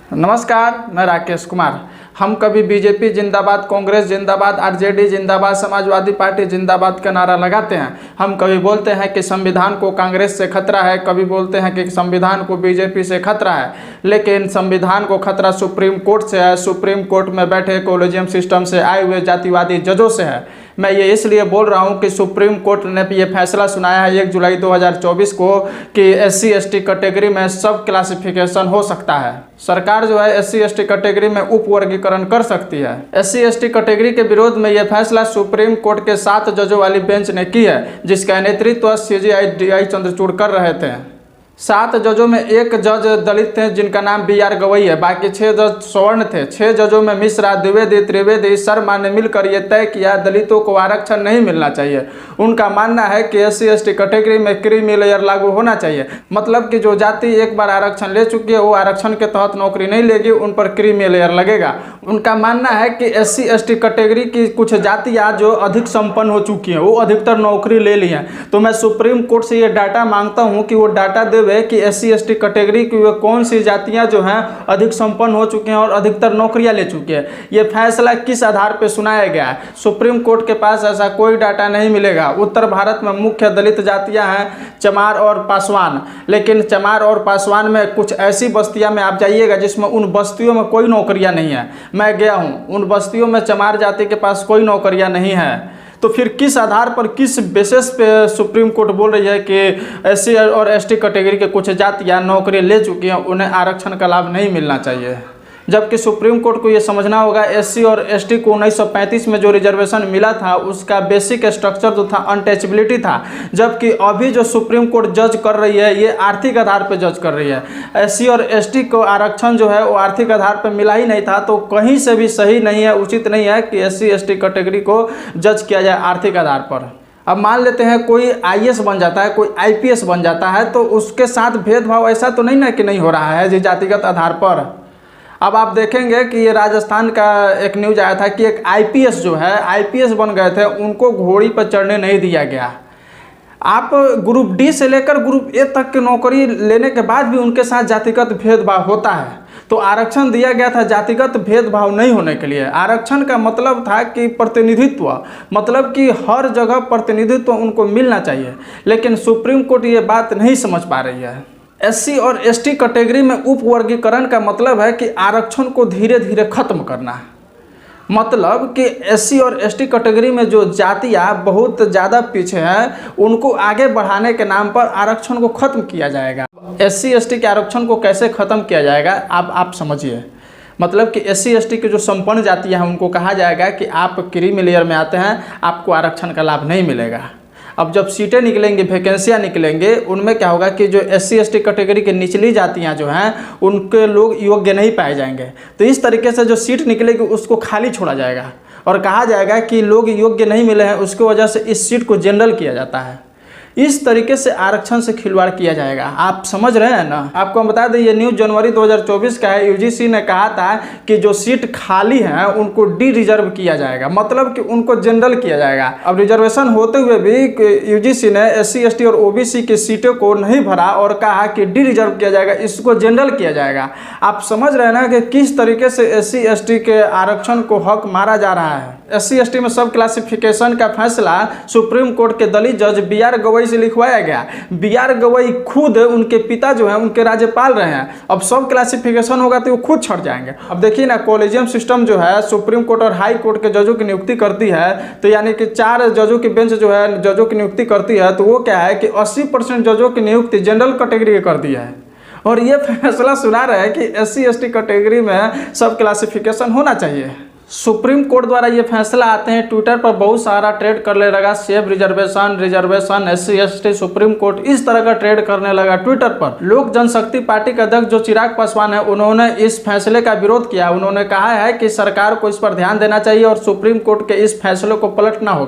नमस्कार, मैं राकेश कुमार। हम कभी बीजेपी जिंदाबाद, कांग्रेस जिंदाबाद, आरजेडी जिंदाबाद, समाजवादी पार्टी जिंदाबाद का नारा लगाते हैं। हम कभी बोलते हैं कि संविधान को कांग्रेस से खतरा है, कभी बोलते हैं कि संविधान को बीजेपी से खतरा है, लेकिन संविधान को खतरा सुप्रीम कोर्ट से है। सुप्रीम कोर्ट में बैठे कॉलेजियम सिस्टम से आए हुए जातिवादी जजों से है। मैं ये इसलिए बोल रहा हूँ कि सुप्रीम कोर्ट ने ये फैसला सुनाया है 1 जुलाई 2024 को कि SC/ST कैटेगरी में सब क्लासिफिकेशन हो सकता है। सरकार जो है SC/ST कैटेगरी में उप वर्गीकरण कर सकती है। SC/ST कैटेगरी के विरोध में यह फैसला सुप्रीम कोर्ट के 7 जजों वाली बेंच ने की है, जिसका नेतृत्व CJI DI चंद्रचूड़ कर रहे थे। 7 जजों में एक जज दलित थे जिनका नाम BR गवई है, बाकी 6 जज सवर्ण थे। 6 जजों में मिश्रा, द्विवेदी, त्रिवेदी, शर्मा ने मिलकर यह तय किया दलितों को आरक्षण नहीं मिलना चाहिए। उनका मानना है कि SC/ST कैटेगरी में क्रीमी लेयर लागू होना चाहिए, मतलब कि जो जाति एक बार आरक्षण ले चुकी है वो आरक्षण के तहत नौकरी नहीं लेगी, उन पर क्रीमी लेयर लगेगा। उनका मानना है कि SC/ST कैटेगरी की कुछ जातियाँ जो अधिक संपन्न हो चुकी हैं वो अधिकतर नौकरी ले ली हैं। तो मैं सुप्रीम कोर्ट से ये डाटा मांगता हूँ कि वो डाटा दे कि SC/ST कैटेगरी की वे कौन सी जातियां जो हैं अधिक संपन्न हो चुकी हैं और अधिकतर नौकरियां ले चुकी है। ये फैसला किस आधार पर सुनाया गया है? सुप्रीम कोर्ट के पास ऐसा कोई डाटा नहीं मिलेगा। उत्तर भारत में मुख्य दलित जातियां हैं चमार और पासवान, लेकिन चमार और पासवान में कुछ ऐसी बस्तियां में आप जाइएगा जिसमें उन बस्तियों में कोई नौकरियां नहीं है। मैं गया हूं, उन बस्तियों में चमार जाति के पास कोई नौकरियां नहीं है। तो फिर किस आधार पर, किस बेसिस पे सुप्रीम कोर्ट बोल रही है कि SC और ST कैटेगरी के कुछ जातियाँ नौकरी ले चुकी हैं, उन्हें आरक्षण का लाभ नहीं मिलना चाहिए? जबकि सुप्रीम कोर्ट को ये समझना होगा SC और ST को 1935 में जो रिजर्वेशन मिला था उसका बेसिक स्ट्रक्चर जो था अनटचेबिलिटी था, जबकि अभी जो सुप्रीम कोर्ट जज कर रही है ये आर्थिक आधार पर जज कर रही है। SC और ST को आरक्षण जो है वो आर्थिक आधार पर मिला ही नहीं था, तो कहीं से भी सही नहीं है, उचित नहीं है कि SC/ST कैटेगरी को जज किया जाए आर्थिक आधार पर। अब मान लेते हैं कोई IAS बन जाता है, कोई IPS बन जाता है, तो उसके साथ भेदभाव ऐसा तो नहीं ना कि नहीं हो रहा है जी जातिगत आधार पर। अब आप देखेंगे कि ये राजस्थान का एक न्यूज आया था कि एक IPS जो है, IPS बन गए थे, उनको घोड़ी पर चढ़ने नहीं दिया गया। आप ग्रुप D से लेकर ग्रुप A तक की नौकरी लेने के बाद भी उनके साथ जातिगत भेदभाव होता है। तो आरक्षण दिया गया था जातिगत भेदभाव नहीं होने के लिए। आरक्षण का मतलब था कि प्रतिनिधित्व, मतलब कि हर जगह प्रतिनिधित्व उनको मिलना चाहिए, लेकिन सुप्रीम कोर्ट ये बात नहीं समझ पा रही है। SC और ST कैटेगरी में उप वर्गीकरण का मतलब है कि आरक्षण को धीरे धीरे खत्म करना, मतलब कि SC और ST कैटेगरी में जो जातियाँ बहुत ज़्यादा पीछे हैं उनको आगे बढ़ाने के नाम पर आरक्षण को ख़त्म किया जाएगा। SC/ST के आरक्षण को कैसे ख़त्म किया जाएगा आप समझिए। मतलब कि SC/ST की जो संपन्न जातियाँ हैं उनको कहा जाएगा कि आप क्रीमी लेयर में आते हैं, आपको आरक्षण का लाभ नहीं मिलेगा। अब जब सीटें निकलेंगी, वैकेंसियाँ निकलेंगे, उनमें क्या होगा कि जो SC/ST कैटेगरी की निचली जातियाँ जो हैं उनके लोग योग्य नहीं पाए जाएंगे। तो इस तरीके से जो सीट निकलेगी उसको खाली छोड़ा जाएगा और कहा जाएगा कि लोग योग्य नहीं मिले हैं, उसकी वजह से इस सीट को जनरल किया जाता है। इस तरीके से आरक्षण से खिलवाड़ किया जाएगा। आप समझ रहे हैं ना? आपको हम बता दें ये न्यूज़ जनवरी 2024 का है। UGC ने कहा था कि जो सीट खाली हैं उनको डी रिजर्व किया जाएगा, मतलब कि उनको जनरल किया जाएगा। अब रिजर्वेशन होते हुए भी UGC ने SC/ST और OBC की सीटों को नहीं भरा और कहा कि डी रिजर्व किया जाएगा, इसको जनरल किया जाएगा। आप समझ रहे हैं ना कि किस तरीके से SC/ST के आरक्षण को हक मारा जा रहा है। SC/ST में सब क्लासिफिकेशन का फैसला सुप्रीम कोर्ट के दलित जज BR गवई से लिखवाया गया। BR गवई खुद, उनके पिता जो हैं उनके राज्यपाल रहे हैं। अब सब क्लासिफिकेशन होगा तो वो खुद छट जाएंगे। अब देखिए ना, कॉलेजियम सिस्टम जो है सुप्रीम कोर्ट और हाई कोर्ट के जजों की नियुक्ति करती है, तो यानी कि 4 जजों की बेंच जो है जजों की नियुक्ति करती है, तो वो क्या है कि 80% जजों की नियुक्ति जनरल कैटेगरी की कर दी है। और ये फैसला सुना रहा है कि SC/ST कैटेगरी में सब क्लासिफिकेशन होना चाहिए। सुप्रीम कोर्ट द्वारा ये फैसला आते हैं ट्विटर पर बहुत सारा ट्रेड करने लगा, save reservation SC/ST। Supreme court इस तरह का ट्रेड करने लगा ट्विटर पर। लोक जनशक्ति पार्टी के अध्यक्ष जो चिराग पासवान है उन्होंने इस फैसले का विरोध किया। उन्होंने कहा है कि सरकार को इस पर ध्यान देना चाहिए और सुप्रीम कोर्ट के इस फैसले को पलटना होगा।